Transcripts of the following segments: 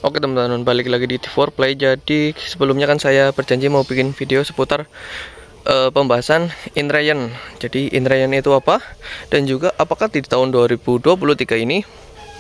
Oke teman-teman, balik lagi di T4 Play. Jadi sebelumnya kan saya berjanji mau bikin video seputar pembahasan Inrayon. Jadi Inrayon itu apa, dan juga apakah di tahun 2023 ini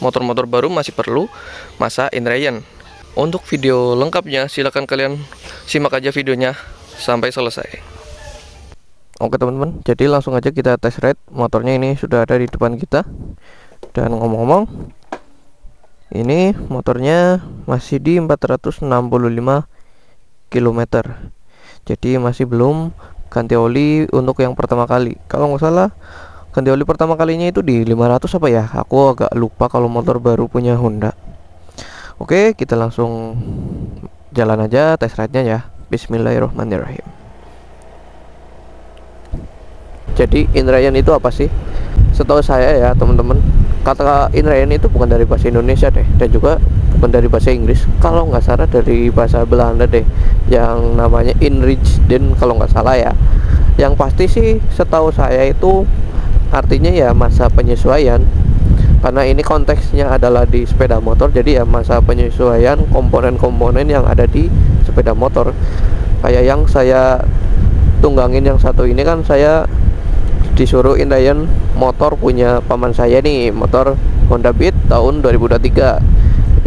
motor-motor baru masih perlu masa Inrayon. Untuk video lengkapnya silahkan kalian simak aja videonya sampai selesai. Oke teman-teman, jadi langsung aja kita test ride. Motornya ini sudah ada di depan kita. Dan ngomong-ngomong, ini motornya masih di 465 km. Jadi masih belum ganti oli untuk yang pertama kali. Kalau nggak salah ganti oli pertama kalinya itu di 500 apa ya, aku agak lupa kalau motor baru punya Honda. Oke, kita langsung jalan aja test ride-nya ya. Bismillahirrahmanirrahim. Jadi Inrayon itu apa sih? Setahu saya ya teman-teman, kata Inrayon itu bukan dari bahasa Indonesia deh, dan juga bukan dari bahasa Inggris. Kalau nggak salah dari bahasa Belanda deh, yang namanya Inrijden kalau nggak salah ya. Yang pasti sih setahu saya itu artinya ya masa penyesuaian, karena ini konteksnya adalah di sepeda motor. Jadi ya masa penyesuaian komponen-komponen yang ada di sepeda motor. Kayak yang saya tunggangin yang satu ini kan, saya disuruh Inrayon motor punya paman saya nih, motor Honda Beat tahun 2023,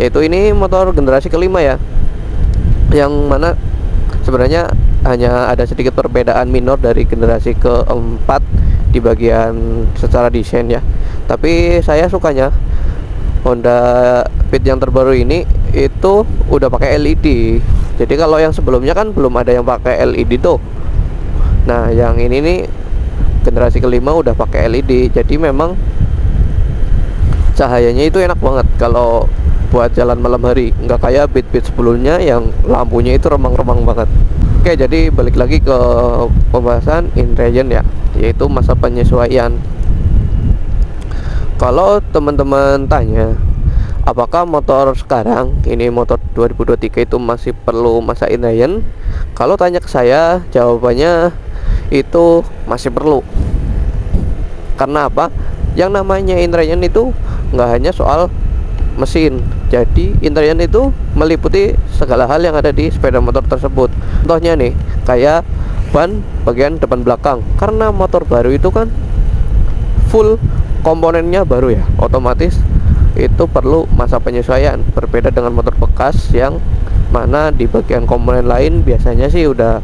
yaitu ini motor generasi kelima ya, yang mana sebenarnya hanya ada sedikit perbedaan minor dari generasi keempat di bagian secara desain ya. Tapi saya sukanya Honda Beat yang terbaru ini itu udah pakai LED. Jadi kalau yang sebelumnya kan belum ada yang pakai LED tuh. Nah yang ini nih generasi kelima udah pakai LED, jadi memang cahayanya itu enak banget kalau buat jalan malam hari, nggak kayak Beat sebelumnya yang lampunya itu remang-remang banget. Oke, jadi balik lagi ke pembahasan Inrayon ya, yaitu masa penyesuaian. Kalau teman-teman tanya apakah motor sekarang ini, motor 2023 itu masih perlu masa Inrayon, kalau tanya ke saya, jawabannya itu masih perlu. Karena apa? Yang namanya Inrayon itu nggak hanya soal mesin. Jadi Inrayon itu meliputi segala hal yang ada di sepeda motor tersebut. Contohnya nih, kayak ban bagian depan belakang. Karena motor baru itu kan full komponennya baru ya, otomatis itu perlu masa penyesuaian. Berbeda dengan motor bekas yang mana di bagian komponen lain biasanya sih udah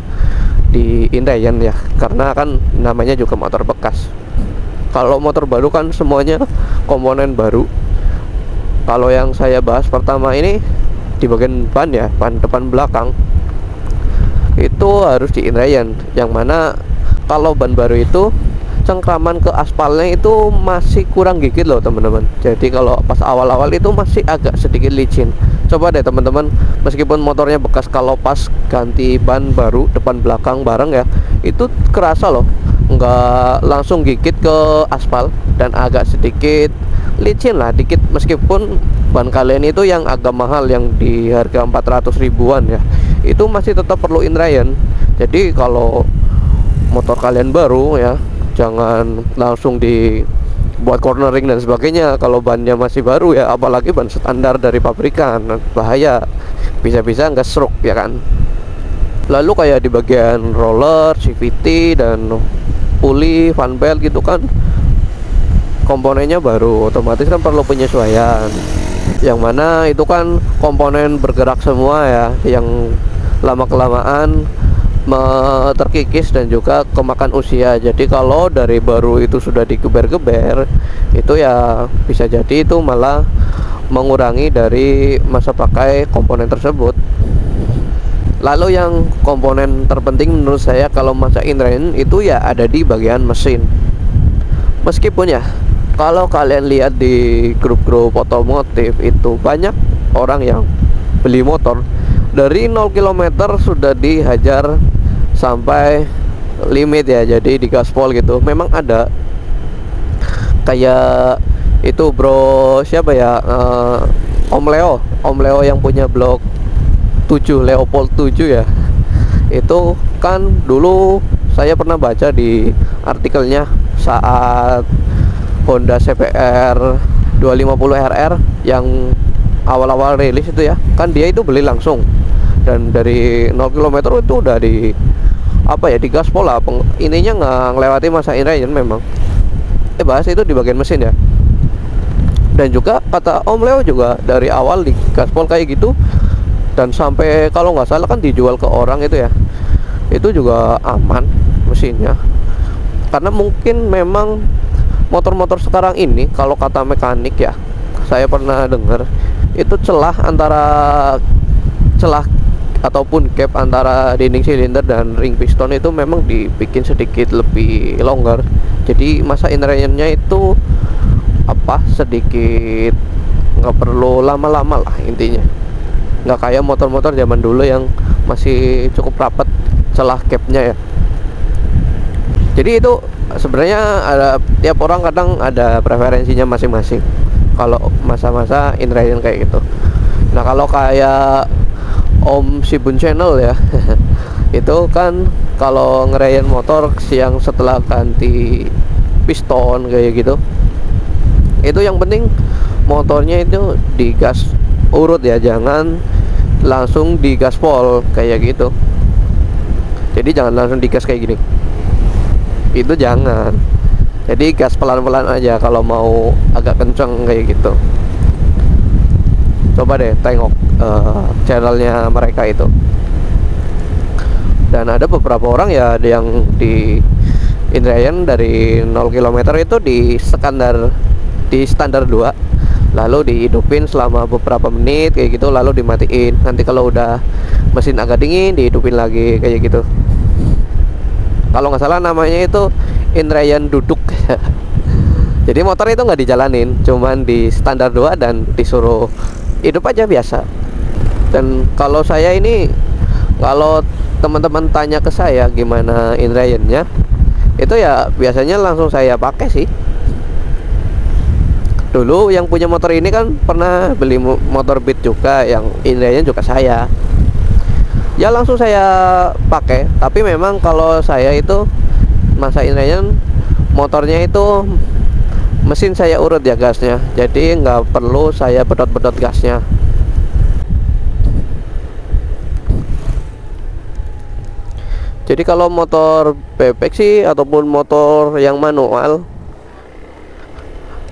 di Inrayon ya, karena kan namanya juga motor bekas. Kalau motor baru kan semuanya komponen baru. Kalau yang saya bahas pertama ini di bagian ban ya, ban depan belakang itu harus di Inrayon, yang mana kalau ban baru itu cengkraman ke aspalnya itu masih kurang gigit loh teman-teman. Jadi kalau pas awal-awal itu masih agak sedikit licin. Coba deh teman-teman, meskipun motornya bekas, kalau pas ganti ban baru depan belakang bareng ya, itu kerasa loh, nggak langsung gigit ke aspal dan agak sedikit licin lah dikit. Meskipun ban kalian itu yang agak mahal, yang di harga 400 ribuan ya, itu masih tetap perlu Inrayon. Jadi kalau motor kalian baru ya, jangan langsung dibuat cornering dan sebagainya kalau bannya masih baru ya, apalagi ban standar dari pabrikan, bahaya, bisa-bisa nggak stroke ya kan. Lalu kayak di bagian roller, CVT dan puli, fan belt gitu kan, komponennya baru, otomatis kan perlu penyesuaian, yang mana itu kan komponen bergerak semua ya, yang lama-kelamaan terkikis dan juga kemakan usia. Jadi kalau dari baru itu sudah digeber-geber, itu ya bisa jadi itu malah mengurangi dari masa pakai komponen tersebut. Lalu yang komponen terpenting menurut saya kalau masa Inrayon itu ya ada di bagian mesin. Meskipun ya kalau kalian lihat di grup-grup otomotif itu banyak orang yang beli motor dari 0 km sudah dihajar sampai limit ya, jadi di gaspol gitu. Memang ada kayak itu bro, siapa ya, Om Leo yang punya blok 7, Leopold 7 ya. Itu kan dulu saya pernah baca di artikelnya saat Honda CBR 250 RR yang awal-awal rilis itu ya, kan dia itu beli langsung, dan dari 0 km itu udah di apa ya, di gaspol lah, ininya nggak ngelewati masa in Ryan memang. Bahas itu di bagian mesin ya. Dan juga kata Om Leo juga dari awal di gaspol kayak gitu, dan sampai kalau nggak salah kan dijual ke orang itu ya, itu juga aman mesinnya. Karena mungkin memang motor-motor sekarang ini, kalau kata mekanik ya, saya pernah dengar itu celah ataupun gap antara dinding silinder dan ring piston itu memang dibikin sedikit lebih longgar. Jadi masa inline-nya itu apa, sedikit nggak perlu lama-lama lah intinya. Nggak kayak motor-motor zaman dulu yang masih cukup rapat celah gapnya ya. Jadi itu sebenarnya ada, tiap orang kadang ada preferensinya masing-masing kalau masa-masa inline kayak gitu. Nah kalau kayak Om Sibun Channel ya itu kan kalau ngerayain motor siang setelah ganti piston kayak gitu, itu yang penting motornya itu digas urut ya, jangan langsung digaspol kayak gitu. Jadi jangan langsung digas kayak gini, itu jangan. Jadi gas pelan-pelan aja kalau mau agak kenceng kayak gitu. Coba deh tengok channelnya mereka itu. Dan ada beberapa orang ya, ada yang di Indrayan dari 0 km itu di standar 2, lalu dihidupin selama beberapa menit kayak gitu, lalu dimatiin. Nanti kalau udah mesin agak dingin dihidupin lagi kayak gitu. Kalau nggak salah namanya itu Indrayan duduk. Jadi motor itu nggak dijalanin, cuman di standar 2 dan disuruh hidup aja biasa. Dan kalau saya ini, kalau teman-teman tanya ke saya gimana Indrayan-nya, itu ya biasanya langsung saya pakai sih. Dulu yang punya motor ini kan pernah beli motor Beat juga, yang Indrayan juga saya. Ya langsung saya pakai. Tapi memang kalau saya itu masa Indrayan motornya itu mesin saya urut ya gasnya, jadi nggak perlu saya bedot-bedot gasnya. Jadi kalau motor bebek sih ataupun motor yang manual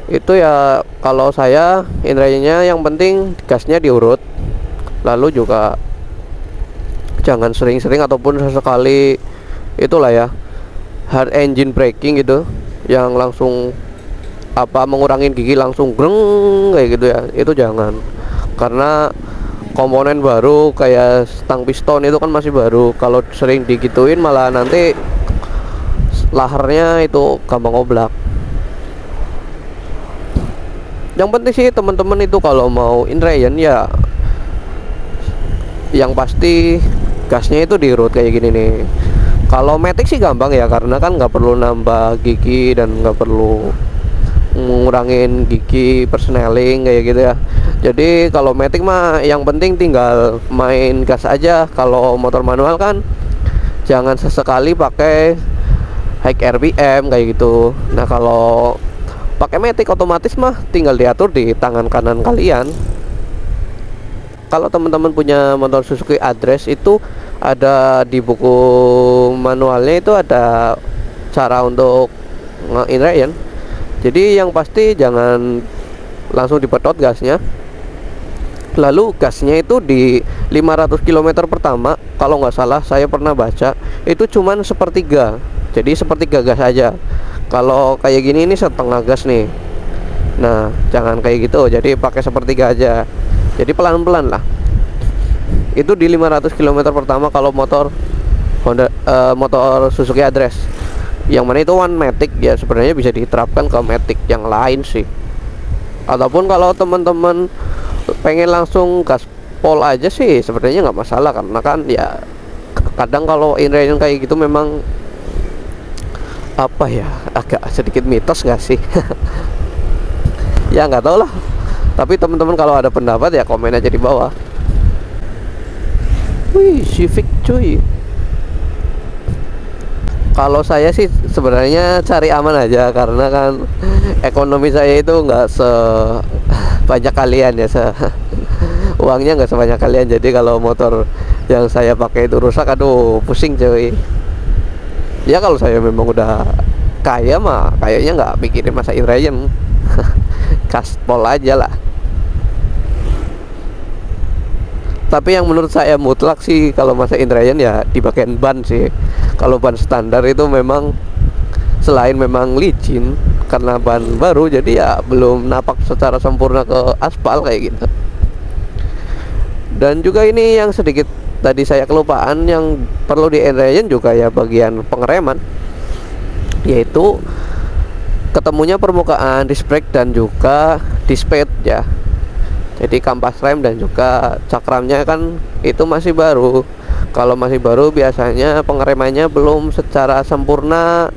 itu ya, kalau saya Indrayannya yang penting gasnya diurut, lalu juga jangan sering-sering ataupun sesekali itulah ya, hard engine braking gitu, yang langsung apa mengurangin gigi langsung greng kayak gitu ya, itu jangan. Karena komponen baru kayak stang piston itu kan masih baru, kalau sering digituin malah nanti laharnya itu gampang oblak. Yang penting sih teman-teman itu kalau mau Indrayan ya, yang pasti gasnya itu diurut kayak gini nih. Kalau Matic sih gampang ya, karena kan nggak perlu nambah gigi dan nggak perlu ngurangin gigi persneling kayak gitu ya. Jadi kalau Matic mah yang penting tinggal main gas aja. Kalau motor manual kan jangan sesekali pakai high RPM kayak gitu. Nah kalau pakai Matic otomatis mah tinggal diatur di tangan kanan kalian. Kalau teman-teman punya motor Suzuki Address itu ada di buku manualnya itu ada cara untuk nge-Indrayan. Jadi yang pasti jangan langsung dipedot gasnya. Lalu gasnya itu di 500 km pertama, kalau nggak salah saya pernah baca itu cuman sepertiga. Jadi sepertiga gas aja. Kalau kayak gini ini setengah gas nih. Nah jangan kayak gitu, jadi pakai sepertiga aja. Jadi pelan-pelan lah. Itu di 500 km pertama kalau motor Honda, motor Suzuki Address. Yang mana itu one matic ya, sebenarnya bisa diterapkan ke matic yang lain sih. Ataupun kalau teman-teman pengen langsung gaspol aja sih sebenarnya nggak masalah, karena kan ya kadang kalau Indrayan kayak gitu memang apa ya, agak sedikit mitos nggak sih? Ya nggak tahu lah. Tapi teman-teman kalau ada pendapat ya komen aja di bawah. Wih, Civic cuy. Kalau saya sih sebenarnya cari aman aja, karena kan ekonomi saya itu nggak sebanyak kalian ya. uangnya nggak sebanyak kalian. Jadi kalau motor yang saya pakai itu rusak, aduh pusing cuy. Ya kalau saya memang udah kaya mah kayaknya nggak mikirin masain Ryan. Gaspol aja lah. Tapi yang menurut saya mutlak sih kalau masain Ryan ya di bagian ban sih. Kalau ban standar itu memang selain memang licin karena ban baru, jadi ya belum napak secara sempurna ke aspal kayak gitu. Dan juga ini yang sedikit tadi saya kelupaan, yang perlu di Ryan juga ya bagian pengereman, yaitu ketemunya permukaan disc brake dan juga disc pad ya. Jadi kampas rem dan juga cakramnya kan itu masih baru. Kalau masih baru biasanya pengeremannya belum secara sempurna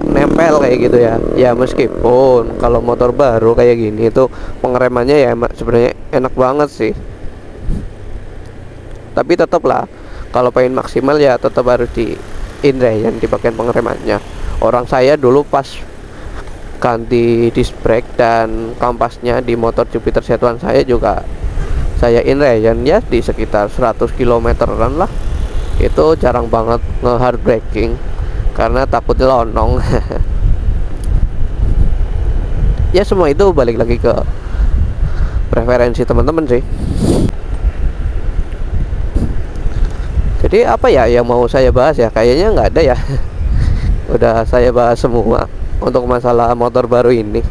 nempel kayak gitu ya. Ya meskipun kalau motor baru kayak gini itu pengeremannya ya sebenarnya enak banget sih. Tapi tetap lah kalau pengen maksimal ya tetap harus di Ryan di bagian pengeremannya. Orang saya dulu pas ganti disc brake dan kampasnya di motor Jupiter Z1 saya juga saya Ryan ya di sekitar 100 kilometeran lah. Itu jarang banget nge-hard braking karena takut nyelonong. Ya semua itu balik lagi ke preferensi teman-teman sih. Jadi apa ya yang mau saya bahas ya, kayaknya nggak ada ya. Udah saya bahas semua untuk masalah motor baru ini.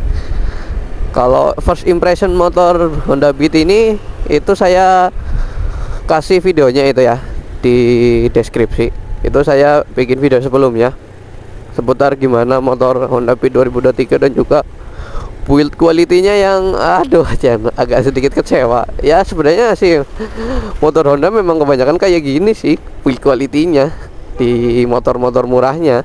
Kalau first impression motor Honda Beat ini itu saya kasih videonya itu ya di deskripsi. Itu saya bikin video sebelumnya seputar gimana motor Honda Beat 2023 dan juga build quality-nya yang aduh agak sedikit kecewa. Ya sebenarnya sih motor Honda memang kebanyakan kayak gini sih build quality-nya di motor-motor murahnya.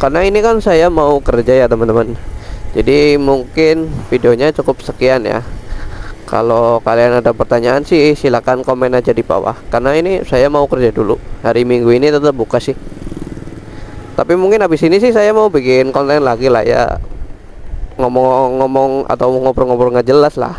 Karena ini kan saya mau kerja ya teman-teman, jadi mungkin videonya cukup sekian ya. Kalau kalian ada pertanyaan sih silakan komen aja di bawah, karena ini saya mau kerja dulu. Hari Minggu ini tetap buka sih, tapi mungkin habis ini sih saya mau bikin konten lagi lah ya, ngomong-ngomong atau ngobrol-ngobrol nggak jelas lah.